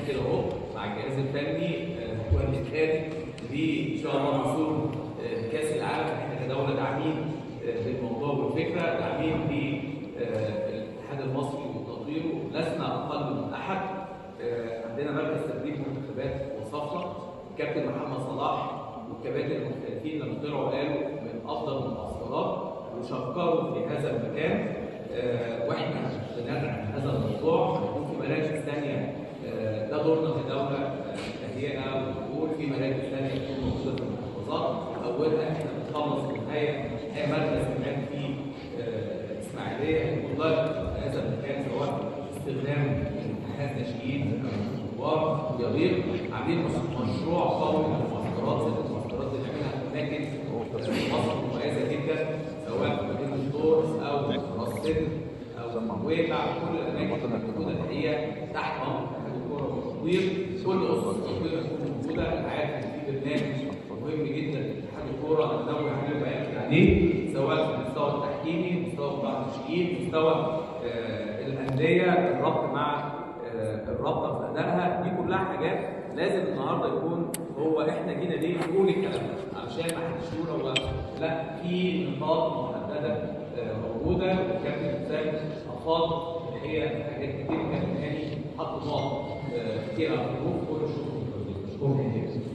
كده اهو مع الجهاز الفني والاداري ان شاء الله وصول كاس العالم. احنا كدوله داعمين للموضوع والفكره، داعمين للاتحاد المصري وتطويره، لسنا اقل من احد. عندنا مركز تدريب منتخبات وصفنا الكابتن محمد صلاح والكباتن المختلفين لما طلعوا قالوا من افضل المعسكرات وشكروا في هذا المكان. واحنا بندعم هذا الموضوع. هيكون في مراكز ثانيه، ده دورنا كدوله تهيئه ونقول في مراكز ثانيه تكون موجوده في المحافظات. اولها احنا بنخلص النهايه هي مركز كمان في اسماعيليه هيكون هذا المكان، سواء استخدام اتحاد ناشئين او كبار رياضيين. عاملين مشروع قوي للمعسكرات زي المعسكرات اللي بنعملها في اماكن مصر مميزه جدا، سواء في مدينه الدورس او راس سدر او ويبع. كل الاماكن الموجوده الحقيقه تحت امر اتحاد الكوره والتطوير. كل اسس التطوير هتكون موجوده. انا عارف ان في برنامج مهم جدا لاتحاد الكوره انوه عليه وباكد عليه، سواء في المستوى التحكيمي، مستوى قطاع الناشئين، مستوى الانديه، الربط مع الرابطه في ادائها. دي كلها حاجات لازم النهارده يكون هو احنا جينا ليه نقول الكلام ده، علشان ما حدش يقول هو لا. في نقاط محدده موجوده، والكابتن حسام افاض الحقيقه في حاجات كتير. كابتن هاني حط نقط كتير على الحروف. كل الشكر.